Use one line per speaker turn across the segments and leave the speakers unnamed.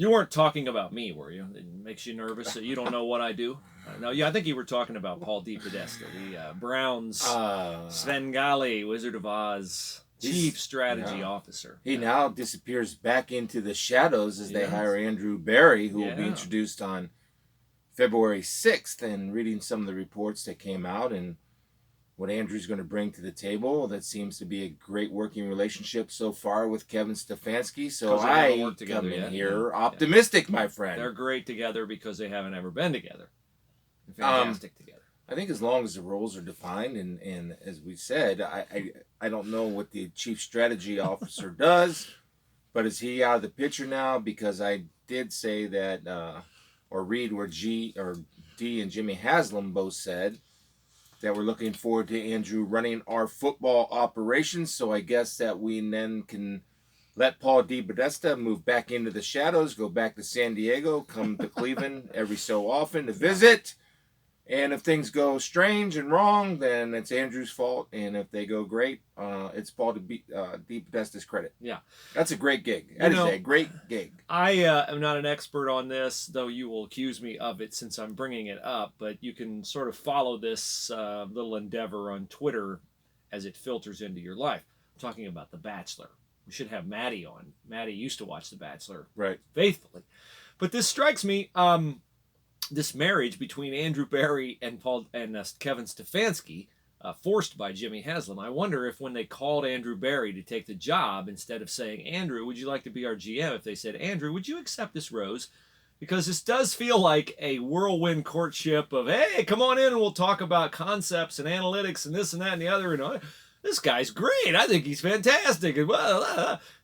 You weren't talking about me, were you? It makes you nervous that you don't know what I do? No, yeah, I think you were talking about Paul DePodesta, the Browns Svengali, Wizard of Oz, Chief Strategy Officer.
He now disappears back into the shadows as they hire Andrew Barry, who will be introduced on February 6th, and reading some of the reports that came out and what Andrew's going to bring to the table. That seems to be a great working relationship so far with Kevin Stefanski. So I come in here optimistic, my friend.
They're great together because they haven't ever been together. They're fantastic together.
I think as long as the roles are defined, and as we said, I don't know what the chief strategy officer does, but is he out of the picture now? Because I did say that, or read where D and Jimmy Haslam both said that we're looking forward to Andrew running our football operations. So I guess that we then can let Paul DePodesta move back into the shadows, go back to San Diego, come to Cleveland every so often to visit. And if things go strange and wrong, then it's Andrew's fault. And if they go great, it's Paul DePodesta's credit.
Yeah.
That's a great gig. That is a great gig.
I am not an expert on this, though you will accuse me of it since I'm bringing it up. But you can sort of follow this little endeavor on Twitter as it filters into your life. I'm talking about The Bachelor. We should have Maddie on. Maddie used to watch The Bachelor faithfully. But this strikes me... this marriage between Andrew Barry and Kevin Stefanski, forced by Jimmy Haslam. I wonder if when they called Andrew Barry to take the job, instead of saying, Andrew, would you like to be our GM? If they said, Andrew, would you accept this rose? Because this does feel like a whirlwind courtship of, hey, come on in and we'll talk about concepts and analytics and this and that and the other. And this guy's great. I think he's fantastic. And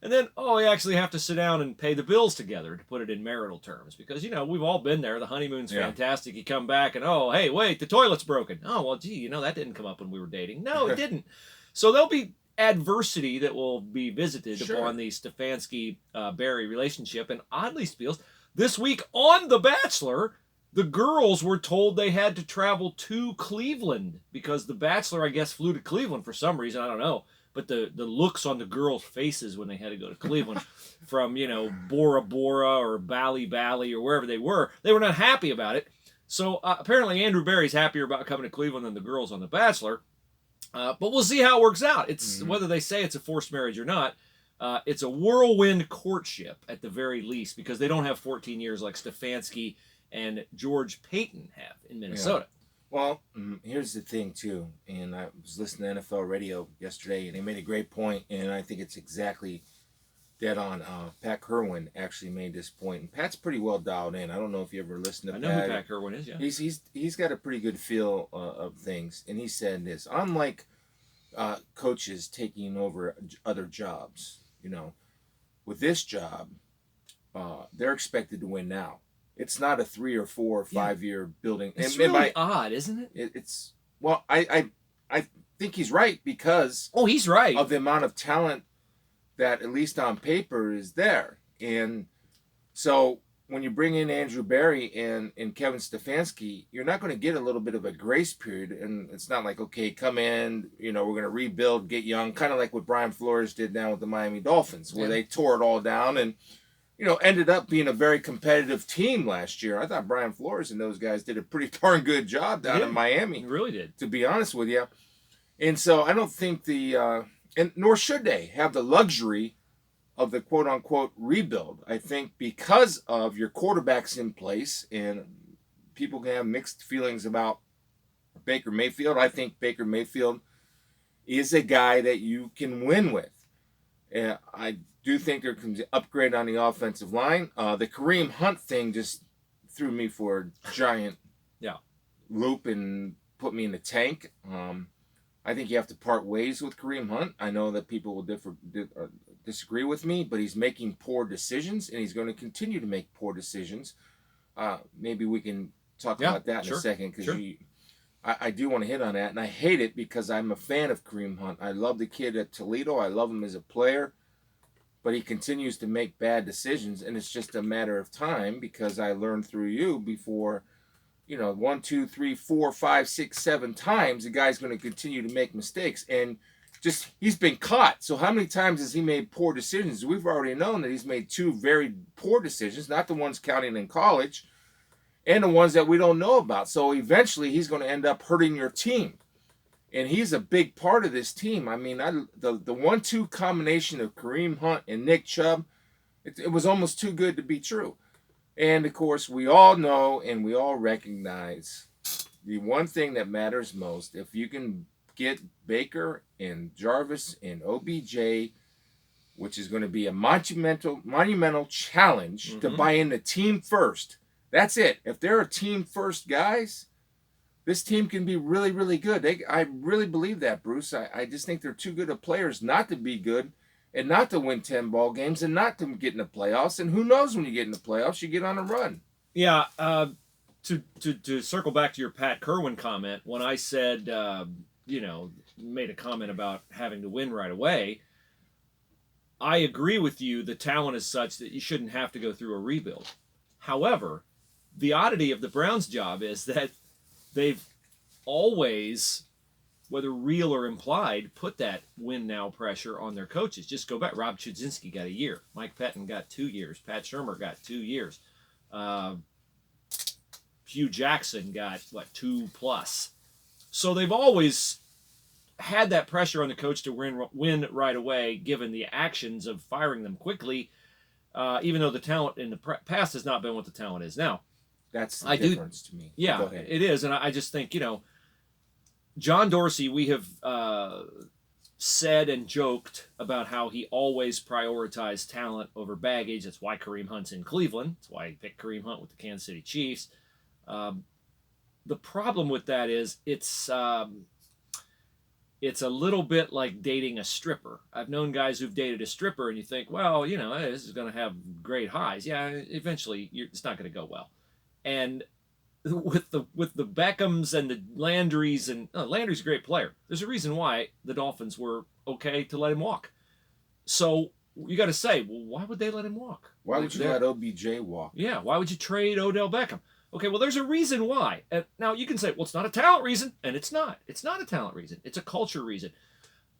then, we actually have to sit down and pay the bills together, to put it in marital terms. Because, we've all been there. The honeymoon's fantastic. You come back and, hey, wait, the toilet's broken. Oh, well, gee, that didn't come up when we were dating. No, it didn't. So there'll be adversity that will be visited upon the Stefanski-Barry relationship. And oddly, Spiels, this week on The Bachelor... the girls were told they had to travel to Cleveland because The Bachelor, I guess, flew to Cleveland for some reason. I don't know. But the looks on the girls' faces when they had to go to Cleveland from, Bora Bora or Bali Bali or wherever they were not happy about it. So apparently Andrew Barry's happier about coming to Cleveland than the girls on The Bachelor. But we'll see how it works out. It's whether they say it's a forced marriage or not. It's a whirlwind courtship at the very least because they don't have 14 years like Stefanski and George Payton have in Minnesota.
Yeah. Well, here's the thing, too. And I was listening to NFL radio yesterday, and they made a great point, and I think it's exactly dead on. Pat Kerwin actually made this point, and Pat's pretty well dialed in. I don't know if you ever listened to Pat.
I know who Pat Kerwin is, yeah.
He's got a pretty good feel of things, and he said this. Unlike coaches taking over other jobs, with this job, they're expected to win now. It's not a 3 or 4 or 5 year building.
It's really odd, isn't it?
It's I think he's right because
he's right
of the amount of talent that at least on paper is there. And so when you bring in Andrew Barry and Kevin Stefanski, you're not going to get a little bit of a grace period. And it's not like, okay, come in, we're going to rebuild, get young, kind of like what Brian Flores did now with the Miami Dolphins, where they tore it all down and ended up being a very competitive team last year. I thought Brian Flores and those guys did a pretty darn good job down in Miami.
He really did.
To be honest with you. And so I don't think and nor should they have the luxury of the quote-unquote rebuild. I think because of your quarterbacks in place, and people can have mixed feelings about Baker Mayfield. I think Baker Mayfield is a guy that you can win with. I do think there can be an upgrade on the offensive line. The Kareem Hunt thing just threw me for a giant loop and put me in the tank. I think you have to part ways with Kareem Hunt. I know that people will disagree with me, but he's making poor decisions, and he's going to continue to make poor decisions. Maybe we can talk about that in a second, because I do want to hit on that, and I hate it because I'm a fan of Kareem Hunt. I love the kid at Toledo. I love him as a player, but he continues to make bad decisions, and it's just a matter of time because I learned through you before, 1, 2, 3, 4, 5, 6, 7 times, the guy's going to continue to make mistakes. And just he's been caught. So how many times has he made poor decisions? We've already known that he's made 2 very poor decisions, not the ones counting in college, and the ones that we don't know about. So eventually he's going to end up hurting your team. And he's a big part of this team. I mean, the 1-2 combination of Kareem Hunt and Nick Chubb, it was almost too good to be true. And of course, we all know and we all recognize the one thing that matters most. If you can get Baker and Jarvis and OBJ, which is going to be a monumental challenge to buy in the team first. That's it. If they're team first guys, this team can be really, really good. I really believe that, Bruce. I just think they're too good of players not to be good and not to win 10 ball games and not to get in the playoffs. And who knows, when you get in the playoffs, you get on a run.
Yeah, to circle back to your Pat Kerwin comment, when I said, made a comment about having to win right away, I agree with you. The talent is such that you shouldn't have to go through a rebuild. However, the oddity of the Browns' job is that they've always, whether real or implied, put that win-now pressure on their coaches. Just go back. Rob Chudzinski got a year. Mike Pettin got 2 years. Pat Shurmur got 2 years. Hugh Jackson got, 2+. So they've always had that pressure on the coach to win right away, given the actions of firing them quickly, even though the talent in the past has not been what the talent is now.
That's the difference to me.
Yeah, it is. And I just think, John Dorsey, we have said and joked about how he always prioritized talent over baggage. That's why Kareem Hunt's in Cleveland. That's why he picked Kareem Hunt with the Kansas City Chiefs. The problem with that is it's a little bit like dating a stripper. I've known guys who've dated a stripper, and you think, well, this is going to have great highs. Yeah, eventually it's not going to go well. And with the Beckhams and the Landrys, and Landry's a great player. There's a reason why the Dolphins were okay to let him walk. So you got to say, well, why would they let him walk?
Why would you let OBJ walk?
Yeah, why would you trade Odell Beckham? Okay, well, there's a reason why. Now, you can say, well, it's not a talent reason, and it's not. It's not a talent reason. It's a culture reason.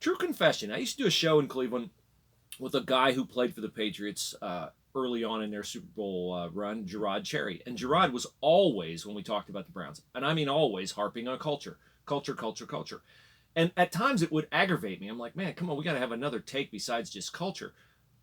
True confession, I used to do a show in Cleveland with a guy who played for the Patriots early on in their Super Bowl run, Gerard Cherry. And Gerard was always, when we talked about the Browns, and I mean always, harping on culture. Culture, culture, culture. And at times it would aggravate me. I'm like, man, come on, we got to have another take besides just culture.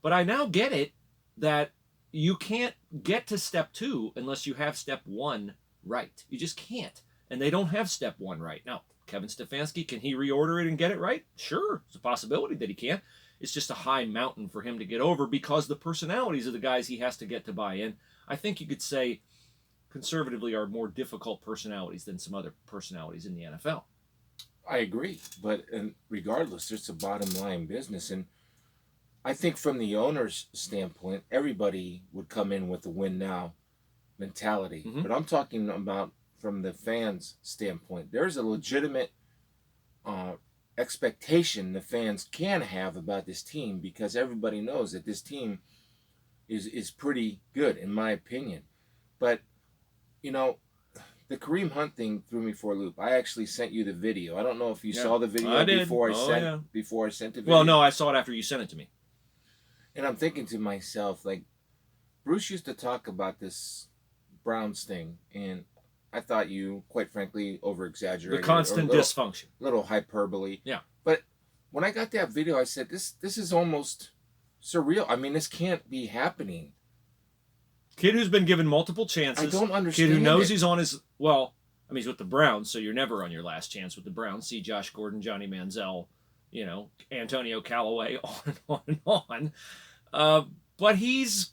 But I now get it that you can't get to step 2 unless you have step 1 right. You just can't. And they don't have step 1 right. Now, Kevin Stefanski, can he reorder it and get it right? Sure. It's a possibility that he can. It's just a high mountain for him to get over because the personalities of the guys he has to get to buy in, I think you could say, conservatively, are more difficult personalities than some other personalities in the NFL.
I agree. But regardless, it's a bottom line business. And I think from the owner's standpoint, everybody would come in with a win now mentality. Mm-hmm. But I'm talking about from the fans' standpoint. There's a legitimate expectation the fans can have about this team because everybody knows that this team is pretty good, in my opinion. But, the Kareem Hunt thing threw me for a loop. I actually sent you the video. I don't know if you saw the video before I sent the video.
Well, no, I saw it after you sent it to me.
And I'm thinking to myself, Bruce used to talk about this Browns thing, and I thought you, quite frankly, over-exaggerated.
The constant dysfunction.
Little hyperbole.
Yeah.
But when I got that video, I said, this is almost surreal. I mean, this can't be happening.
Kid who's been given multiple chances.
I don't understand.
Kid who knows he's on his... Well, he's with the Browns, so you're never on your last chance with the Browns. See Josh Gordon, Johnny Manziel, Antonio Callaway, on and on and on. But he's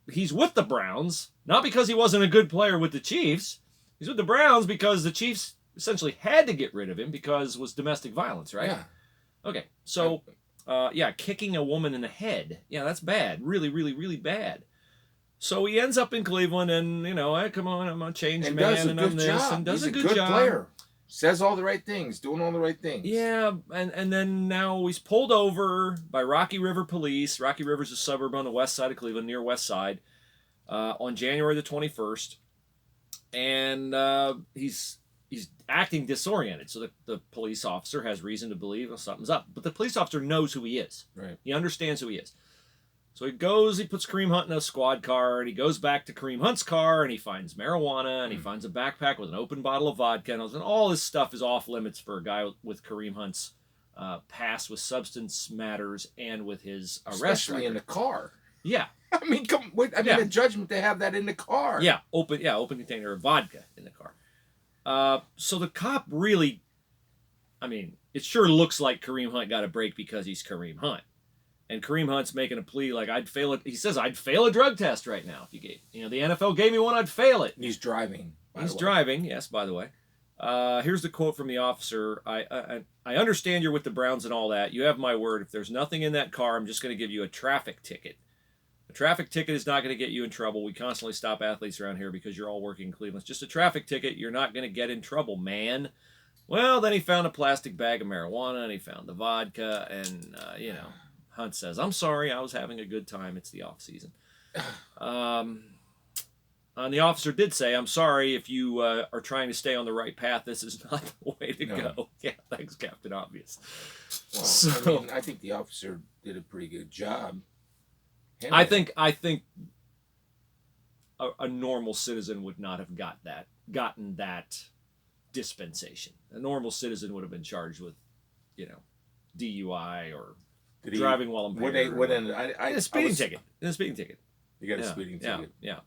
with the Browns, not because he wasn't a good player with the Chiefs. He's with the Browns because the Chiefs essentially had to get rid of him because it was domestic violence, right?
Yeah.
Okay, so, kicking a woman in the head. Yeah, that's bad. Really, really, really bad. So he ends up in Cleveland and, hey, come on, I'm a changed man and I'm this.
Job.
And does
he's
a good job.
Player. Says all the right things, doing all the right things.
Yeah, and then now he's pulled over by Rocky River Police. Rocky River's a suburb on the west side of Cleveland, near West Side, on January the 21st. And he's he's acting disoriented. So the police officer has reason to believe something's up. But the police officer knows who he is.
Right.
He understands who he is. So he puts Kareem Hunt in a squad car, and he goes back to Kareem Hunt's car, and he finds marijuana, and he finds a backpack with an open bottle of vodka, and all this stuff is off limits for a guy with Kareem Hunt's past with substance matters and with his arrest
Especially
record.
in the car.
Yeah.
I mean, a judgment to have that in the car.
Yeah, open container of vodka in the car. So the cop really, I mean, it sure looks like Kareem Hunt got a break because he's Kareem Hunt. And Kareem Hunt's making a plea like, he says, I'd fail a drug test right now. If the NFL gave me one, I'd fail it.
He's driving.
He's driving, yes, by the way. Here's the quote from the officer. I understand you're with the Browns and all that. You have my word. If there's nothing in that car, I'm just going to give you a traffic ticket. A traffic ticket is not going to get you in trouble. We constantly stop athletes around here because you're all working in Cleveland. It's just a traffic ticket. You're not going to get in trouble, man. Well, then he found a plastic bag of marijuana, and he found the vodka, and, Hunt says, I'm sorry, I was having a good time. It's the off season. And the officer did say, I'm sorry if you are trying to stay on the right path. This is not the way to go. Yeah, thanks, Captain Obvious.
Well, I think the officer did a pretty good job.
I think a normal citizen would not have gotten that dispensation. A normal citizen would have been charged with, DUI or driving while impaired.
A
speeding ticket. In a speeding ticket.
You got a speeding ticket.
Yeah.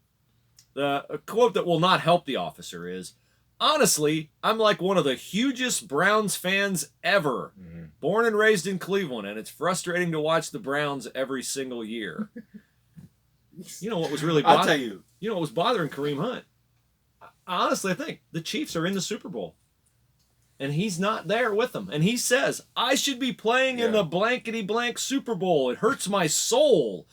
The quote that will not help the officer is, honestly, I'm like one of the hugest Browns fans ever. Mm-hmm. Born and raised in Cleveland, and it's frustrating to watch the Browns every single year. You know what was really
I'll tell you.
You know what was bothering Kareem Hunt? Honestly, I think the Chiefs are in the Super Bowl. And he's not there with them. And he says, I should be playing in the blankety-blank Super Bowl. It hurts my soul.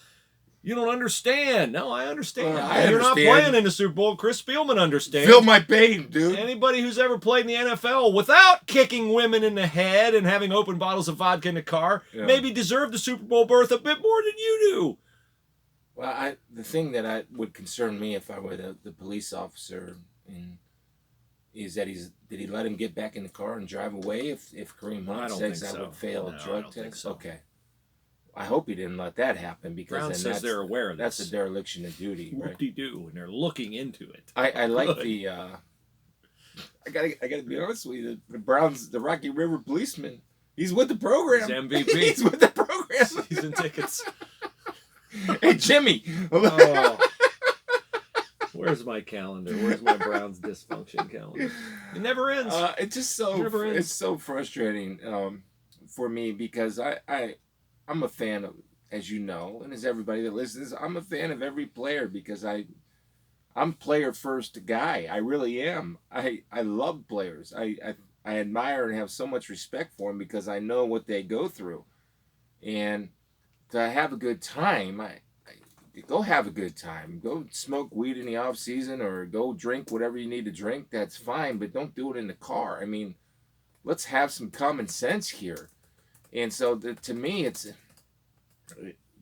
You don't understand. No, I understand. You're not playing in the Super Bowl. Chris Spielman understands.
Feel my pain, dude.
Anybody who's ever played in the NFL without kicking women in the head and having open bottles of vodka in the car maybe deserved the Super Bowl berth a bit more than you do.
Well, the thing that would concern me if I were the police officer is that did he let him get back in the car and drive away if Kareem Hunt says I would fail a drug test? So. Okay. I hope he didn't let that happen because
Brown says they're aware of this.
That's a dereliction of duty, right?
Whoop-de-doo, and they're looking into it.
I like the I gotta be honest with you, the Browns, the Rocky River policeman, he's with the program.
He's MVP.
He's with the program.
Season tickets.
Hey Jimmy.
Oh. Where's my calendar? Where's my Browns dysfunction calendar? It never ends.
It's just it's so frustrating for me because I'm a fan of, as you know, and as everybody that listens, I'm a fan of every player because I'm player first guy. I really am. I love players. I admire and have so much respect for them because I know what they go through, and to have a good time, go have a good time. Go smoke weed in the off season or go drink whatever you need to drink. That's fine, but don't do it in the car. I mean, let's have some common sense here. And so to me, it's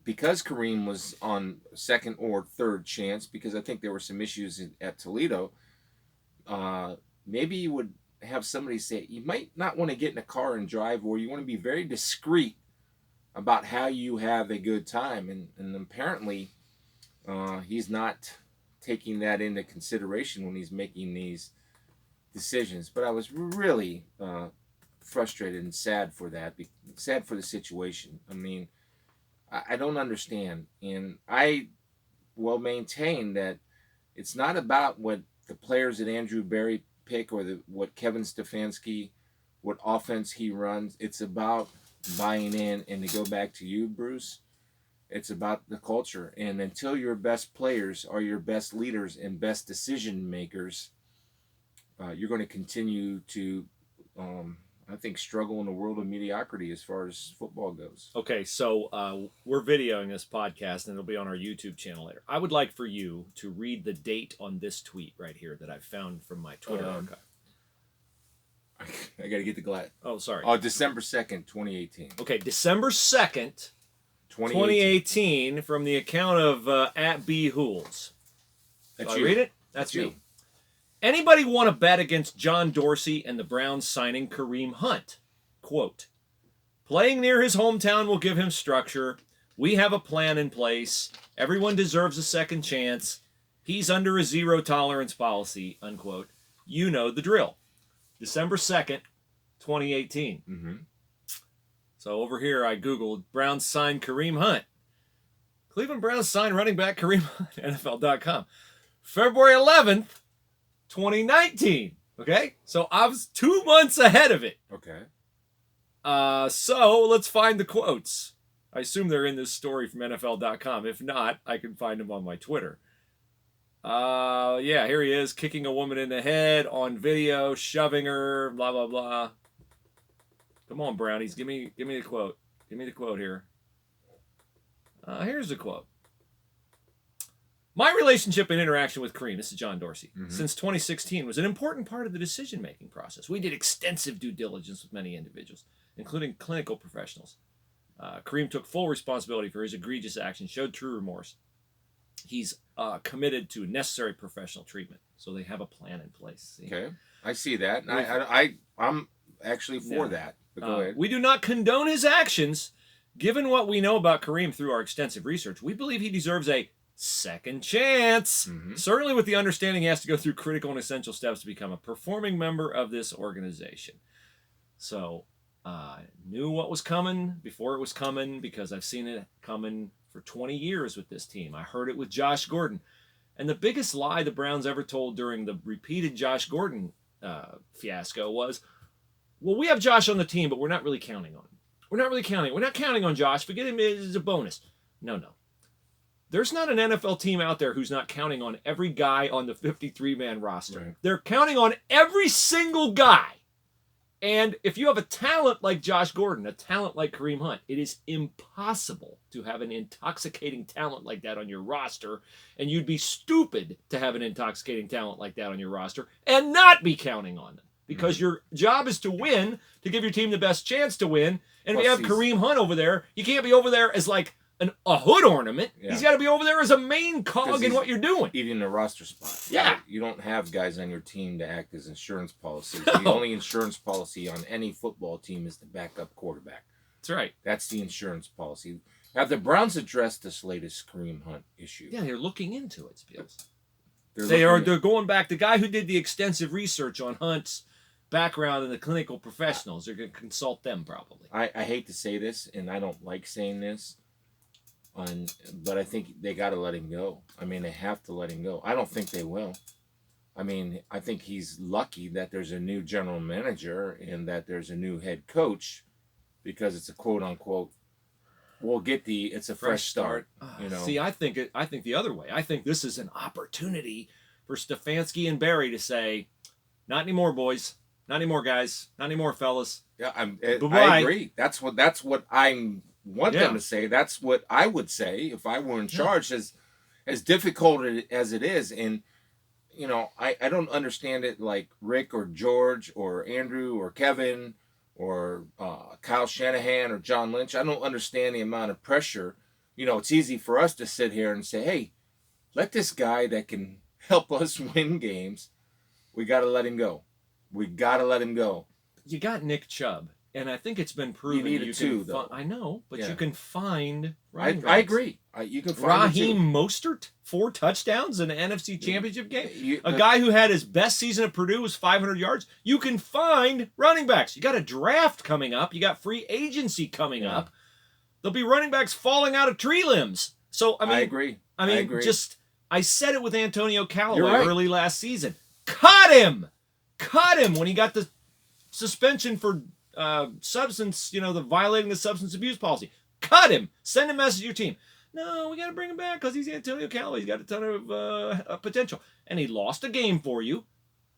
because Kareem was on second or third chance, because I think there were some issues at Toledo, maybe you would have somebody say, you might not want to get in a car and drive, or you want to be very discreet about how you have a good time. And apparently he's not taking that into consideration when he's making these decisions. But I was really frustrated and sad for that, sad for the situation. I mean, I don't understand, and I will maintain that it's not about what the players that Andrew Berry pick or what Kevin Stefanski, what offense he runs. It's about buying in, and to go back to you, Bruce, it's about the culture. And until your best players are your best leaders and best decision makers, you're going to continue to I think struggle in a world of mediocrity as far as football goes.
Okay, so we're videoing this podcast, and it'll be on our YouTube channel later. I would like for you to read the date on this tweet right here that I found from my Twitter archive.
I got to get the glass.
Oh, sorry.
Oh, December 2nd, 2018.
Okay, December 2nd, 2018, from the account of at B Hools.
That's
you.
I read it?
That's me. Anybody want to bet against John Dorsey and the Browns signing Kareem Hunt? Quote, playing near his hometown will give him structure. We have a plan in place. Everyone deserves a second chance. He's under a zero tolerance policy, unquote. You know the drill. December 2nd, 2018.
Mm-hmm.
So over here, I Googled Browns signed Kareem Hunt. Cleveland Browns signed running back Kareem Hunt, NFL.com. February 11th, 2019. Okay? So I was 2 months ahead of it.
Okay.
So let's find the quotes. I assume they're in this story from NFL.com. If not, I can find them on my Twitter. Yeah, here he is, kicking a woman in the head on video, shoving her, blah, blah, blah. Come on, Brownies, give me the quote. Give me the quote here. Here's the quote. My relationship and interaction with Kareem, this is John Dorsey, since 2016 was an important part of the decision-making process. We did extensive due diligence with many individuals, including clinical professionals. Kareem took full responsibility for his egregious actions, showed true remorse. He's committed to necessary professional treatment, so they have a plan in place. See?
Okay, I see that. I'm actually for that. But go ahead.
We do not condone his actions. Given what we know about Kareem through our extensive research, we believe he deserves a second chance. Certainly with the understanding he has to go through critical and essential steps to become a performing member of this organization. So I knew what was coming before it was coming because I've seen it coming for 20 years with this team. I heard it with Josh Gordon. And the biggest lie the Browns ever told during the repeated Josh Gordon fiasco was, well, we have Josh on the team, but we're not really counting on him. We're not counting on Josh. Forget him as a bonus. No. There's not an NFL team out there who's not counting on every guy on the 53-man roster. Right. They're counting on every single guy. And if you have a talent like Josh Gordon, a talent like Kareem Hunt, it is impossible to have an intoxicating talent like that on your roster. And you'd be stupid to have an intoxicating talent like that on your roster and not be counting on them. Because your job is to win, to give your team the best chance to win. And if you have Kareem Hunt over there, you can't be over there as like a hood ornament. Yeah. He's got to be over there as a main cog in what you're doing.
Eating the roster spot.
Yeah.
You don't have guys on your team to act as insurance policies. The only insurance policy on any football team is the backup quarterback.
That's right.
That's the insurance policy. Have the Browns addressed this latest Kareem Hunt issue?
Yeah, they're looking into it, Spiels. They're going back. The guy who did the extensive research on Hunt's background and the clinical professionals, they're going to consult them probably.
I hate to say this, and I don't like saying this, but I think they got to let him go. I mean, they have to let him go. I don't think they will. I mean, I think he's lucky that there's a new general manager and that there's a new head coach because it's a quote-unquote, it's a fresh start. You know.
See, I think the other way. I think this is an opportunity for Stefanski and Barry to say, not anymore, boys. Not anymore, guys. Not anymore, fellas.
Yeah, I agree. That's what I want them to say. That's what I would say if I were in charge. As difficult as it is, and you know, I don't understand it like Rick or George or Andrew or Kevin or Kyle Shanahan or John Lynch. I don't understand the amount of pressure. You know, it's easy for us to sit here and say, "Hey, let this guy that can help us win games. We got to let him go." We got to let him go.
You got Nick Chubb, and I think it's been proven.
You need it too, though.
I know, but you can find running
I agree. You can find
Raheem Mostert, 4 touchdowns in an NFC Championship game. A guy who had his best season at Purdue was 500 yards. You can find running backs. You got a draft coming up. You got free agency coming up. There'll be running backs falling out of tree limbs. So, I agree. I agree. I said it with Antonio Callaway early last season. Cut him when he got the suspension for the violating the substance abuse policy. Cut him. Send a message to your team. No, we got to bring him back because he's Antonio Callaway. He's got a ton of potential. And he lost a game for you,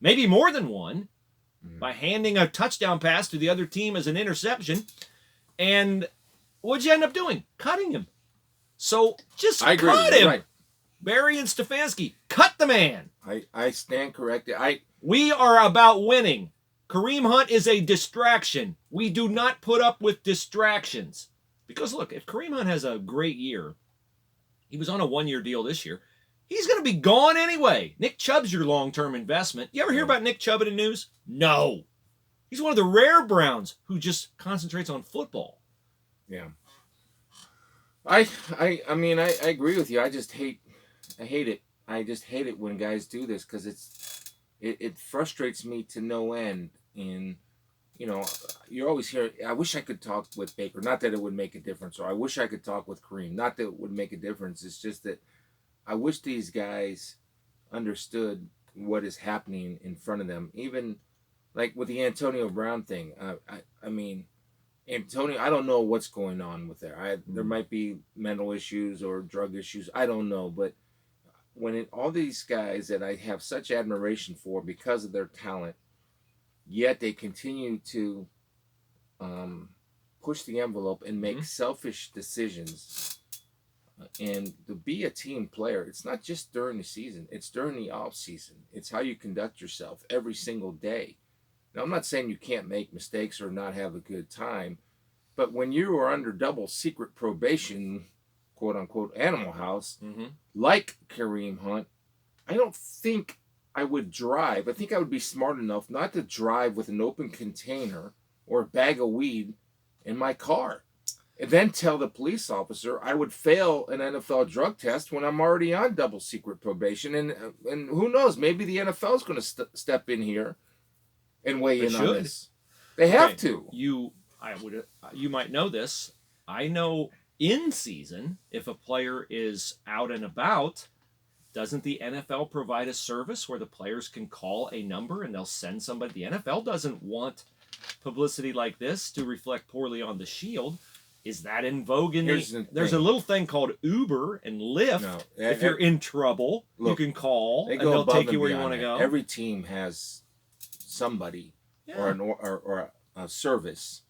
maybe more than one, by handing a touchdown pass to the other team as an interception. And what'd you end up doing? Cutting him. So just cut him. Right. Barry and Stefanski, cut the man.
I stand corrected.
We are about winning. Kareem Hunt is a distraction. We do not put up with distractions. Because look, if Kareem Hunt has a great year, he was on a 1-year deal this year. He's going to be gone anyway. Nick Chubb's your long-term investment. You ever hear about Nick Chubb in the news? No. He's one of the rare Browns who just concentrates on football.
Yeah. I mean, I agree with you. I hate it. I just hate it when guys do this because it frustrates me to no end. And, you know, you always hear, I wish I could talk with Baker. Not that it would make a difference. Or I wish I could talk with Kareem. Not that it would make a difference. It's just that I wish these guys understood what is happening in front of them. Even like with the Antonio Brown thing. I mean, Antonio, I don't know what's going on with there. There might be mental issues or drug issues. I don't know. But when all these guys that I have such admiration for because of their talent, yet they continue to push the envelope and make selfish decisions. And to be a team player, it's not just during the season. It's during the off season. It's how you conduct yourself every single day. Now, I'm not saying you can't make mistakes or not have a good time, but when you are under double secret probation, quote unquote, Animal House, like Kareem Hunt, I don't think I would drive. I think I would be smart enough not to drive with an open container or a bag of weed in my car. And then tell the police officer I would fail an NFL drug test when I'm already on double secret probation. And who knows, maybe the NFL is going to step in here and weigh in on this. They have to.
You might know this. I know in season, if a player is out and about, doesn't the NFL provide a service where the players can call a number and they'll send somebody? The NFL doesn't want publicity like this to reflect poorly on the Shield. Is that in vogue in there's a little thing called Uber and Lyft. No, if you're in trouble, you can call and they'll take you where you want to go.
Every team has somebody or a service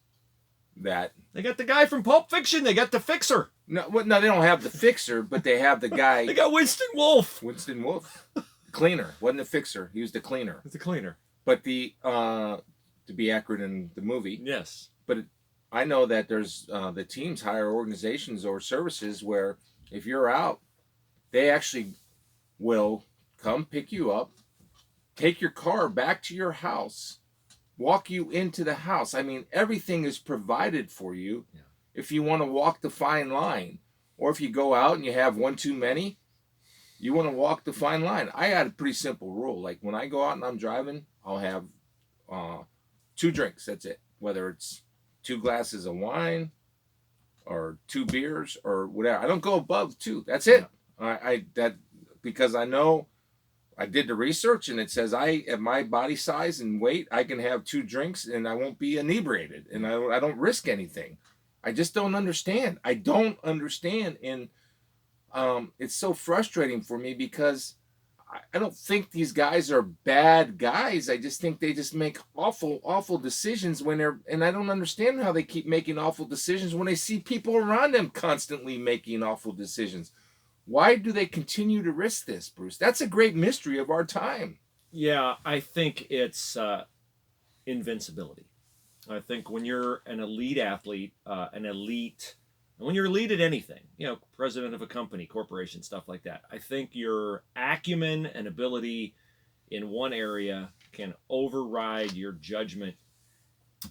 that
they got the guy from Pulp Fiction. They got the fixer.
No, they don't have the fixer, but they have the guy.
They got Winston Wolfe.
Winston Wolfe, cleaner, wasn't the fixer. He was the cleaner.
It's the cleaner.
But to be accurate in the movie,
yes.
But I know that there's the teams hire organizations or services where if you're out, they actually will come pick you up, take your car back to your house, walk you into the house. I mean, everything is provided for you. Yeah. If you want to walk the fine line, or if you go out and you have one too many, you want to walk the fine line. I had a pretty simple rule. Like when I go out and I'm driving, I'll have 2 drinks. That's it. Whether it's 2 glasses of wine or 2 beers or whatever. I don't go above 2. That's it. Because I know I did the research and it says at my body size and weight, I can have 2 drinks and I won't be inebriated and I don't risk anything. I just don't understand. I don't understand. And it's so frustrating for me because I don't think these guys are bad guys. I just think they just make awful, awful decisions and I don't understand how they keep making awful decisions when they see people around them constantly making awful decisions. Why do they continue to risk this, Bruce? That's a great mystery of our time.
Yeah, I think it's invincibility. I think when you're an elite athlete, and when you're elite at anything, president of a company, corporation, stuff like that, I think your acumen and ability in one area can override your judgment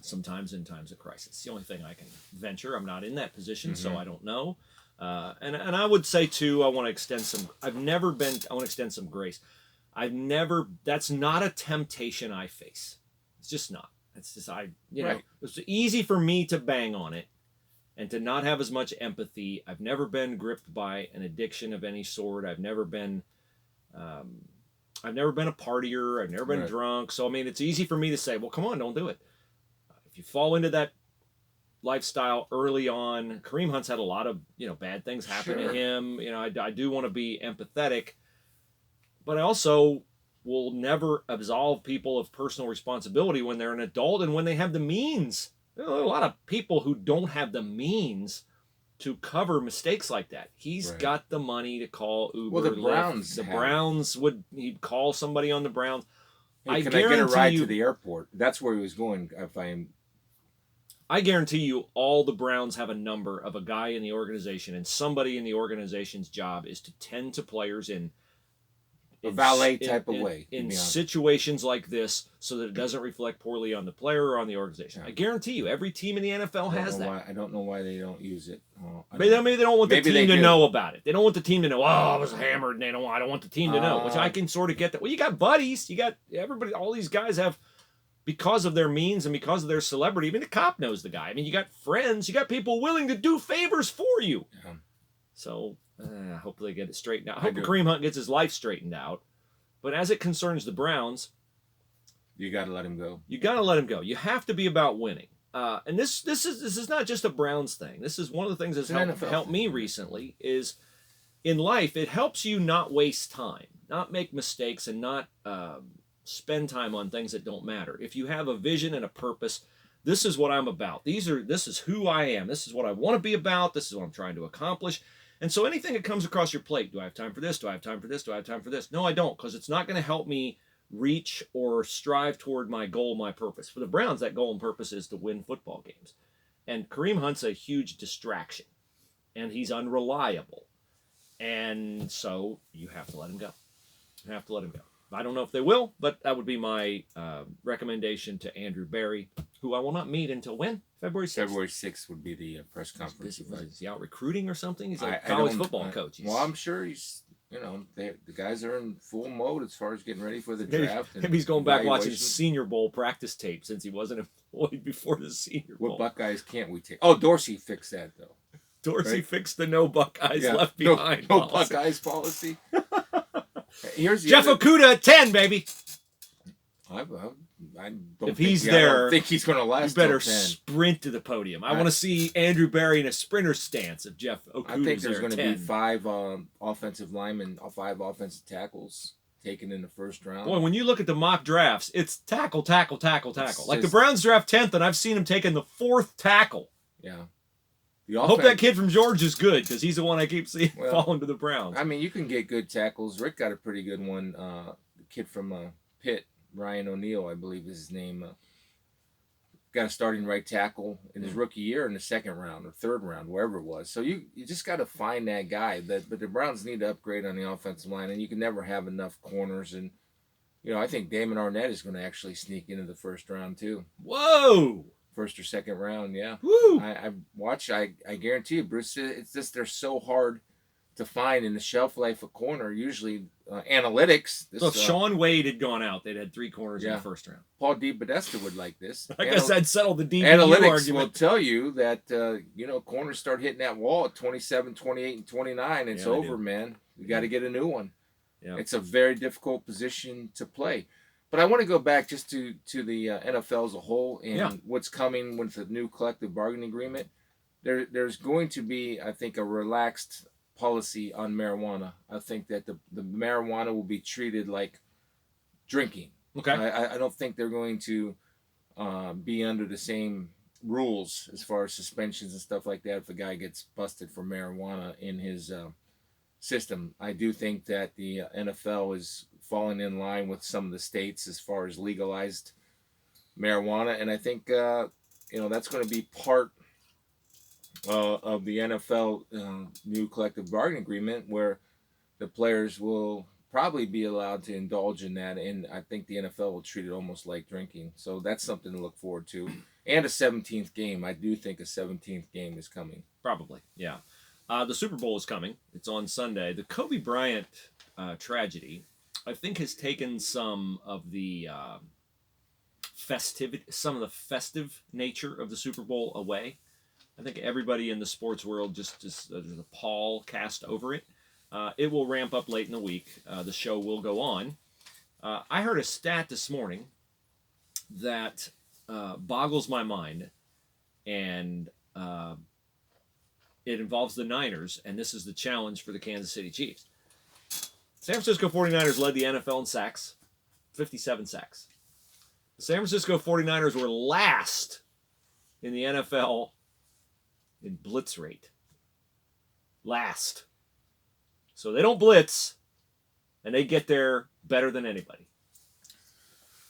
sometimes in times of crisis. It's the only thing I can venture. I'm not in that position, so I don't know. And I would say too, I want to extend some grace. That's not a temptation I face. It's just not. It's just, it's easy for me to bang on it and to not have as much empathy. I've never been gripped by an addiction of any sort. I've never been a partier. I've never been drunk. So, I mean, it's easy for me to say, well, come on, don't do it. If you fall into that lifestyle early on, Kareem Hunt's had a lot of, bad things happen to him. I do want to be empathetic, but I also will never absolve people of personal responsibility when they're an adult and when they have the means. There are a lot of people who don't have the means to cover mistakes like that. He's got the money to call Uber.
Well, the Browns.
He'd call somebody on the Browns.
Hey, can I get a ride to the airport? That's where he was going.
I guarantee you all the Browns have a number of a guy in the organization, and somebody in the organization's job is to tend to players in
a valet type of way.
In situations like this, so that it doesn't reflect poorly on the player or on the organization. Yeah. I guarantee you, every team in the NFL has that.
I don't know why they don't use it.
Maybe they don't want the team to know about it. They don't want the team to know, I was hammered, and I don't want the team to know, which I can sort of get that. Well, you got buddies. You got everybody. All these guys have, because of their means and because of their celebrity, even the cop knows the guy. I mean, you got friends. You got people willing to do favors for you. Yeah. So hopefully they get it straightened out. I hope Kareem Hunt gets his life straightened out. But as it concerns the Browns,
you got to let him go.
You got to let him go. You have to be about winning. And this is not just a Browns thing. This is one of the things that's helped me recently is in life, it helps you not waste time, not make mistakes, and not spend time on things that don't matter. If you have a vision and a purpose, this is what I'm about. This is who I am. This is what I want to be about. This is what I'm trying to accomplish. And so anything that comes across your plate, do I have time for this? Do I have time for this? Do I have time for this? No, I don't, because it's not going to help me reach or strive toward my goal, my purpose. For the Browns, that goal and purpose is to win football games. And Kareem Hunt's a huge distraction, and he's unreliable. And so you have to let him go. You have to let him go. I don't know if they will, but that would be my recommendation to Andrew Berry, who I will not meet until when? February 6th?
February 6th would be the press conference.
Is he out recruiting or something? He's a college football coach.
Well, I'm sure he's, the guys are in full mode as far as getting ready for the draft.
Maybe he's going back watching Senior Bowl practice tape since he wasn't employed before the Senior Bowl.
What Buckeyes can't we take? Oh, Dorsey fixed that, though.
Dorsey fixed the no Buckeyes left behind
no Buckeyes policy. Here's
Jeff Okudah at 10, baby.
I don't
if he's there,
I don't think he's going to last.
You better sprint to the podium. I want to see Andrew Berry in a sprinter stance if Jeff Okudah.
I think there's going to be 5 offensive linemen, 5 offensive tackles taken in the first round.
Boy, when you look at the mock drafts, it's tackle. Like the Browns draft 10th, and I've seen him taking the 4th tackle.
Yeah.
I hope that kid from Georgia is good, because he's the one I keep seeing falling to the Browns.
I mean, you can get good tackles. Rick got a pretty good one. The kid from Pitt, Ryan O'Neal, I believe is his name. Got a starting right tackle in his rookie year in the 2nd round or 3rd round, wherever it was. So you just got to find that guy. But the Browns need to upgrade on the offensive line, and you can never have enough corners. And, I think Damon Arnett is going to actually sneak into the 1st round, too.
Whoa!
1st or 2nd round, yeah.
Woo!
I guarantee you, Bruce, it's just they're so hard to find in the shelf life of corner. Usually, analytics.
So if Sean Wade had gone out, they'd had 3 corners in the 1st round.
Paul DePodesta would like this.
I guess I'd settle the DBU
analytics
argument.
Will tell you that, corners start hitting that wall at 27, 28, and 29. It's over, man. You got to get a new one. Yeah. It's a very difficult position to play. But I want to go back just to the NFL as a whole and what's coming with the new collective bargaining agreement. There's going to be, I think, a relaxed policy on marijuana. I think that the marijuana will be treated like drinking.
Okay.
I don't think they're going to be under the same rules as far as suspensions and stuff like that if a guy gets busted for marijuana in his system. I do think that the NFL is falling in line with some of the states as far as legalized marijuana, and I think that's going to be part of the NFL new collective bargaining agreement, where the players will probably be allowed to indulge in that, and I think the NFL will treat it almost like drinking. So that's something to look forward to. And a 17th game. I do think a 17th game is coming.
Probably, yeah. The Super Bowl is coming. It's on Sunday. The Kobe Bryant tragedy, I think, has taken some of the festive nature of the Super Bowl away. I think everybody in the sports world just there's a pall cast over it. It will ramp up late in the week. The show will go on. I heard a stat this morning that boggles my mind, and it involves the Niners, and this is the challenge for the Kansas City Chiefs. San Francisco 49ers led the NFL in sacks, 57 sacks. The San Francisco 49ers were last in the NFL in blitz rate. Last. So they don't blitz, and they get there better than anybody.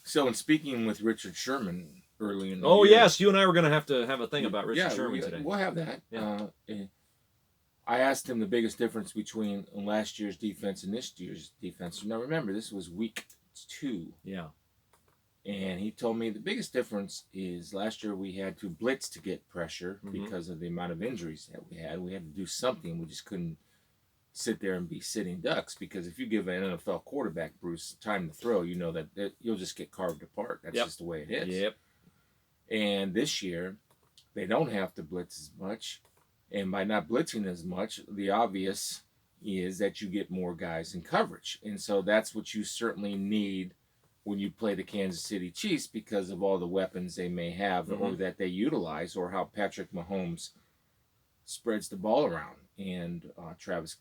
So, in speaking with Richard Sherman early in the year,
yes, you and I were going to have a thing about Richard Sherman today.
We'll have that.
Yeah.
I asked him the biggest difference between last year's defense and this year's defense. Now remember, this was week 2.
Yeah.
And he told me the biggest difference is last year we had to blitz to get pressure because of the amount of injuries that we had. We had to do something. We just couldn't sit there and be sitting ducks, because if you give an NFL quarterback, Bruce, time to throw, you know that you'll just get carved apart. That's just the way it is.
Yep.
And this year, they don't have to blitz as much. And by not blitzing as much, the obvious is that you get more guys in coverage. And so that's what you certainly need when you play the Kansas City Chiefs, because of all the weapons they may have or that they utilize, or how Patrick Mahomes spreads the ball around. And Travis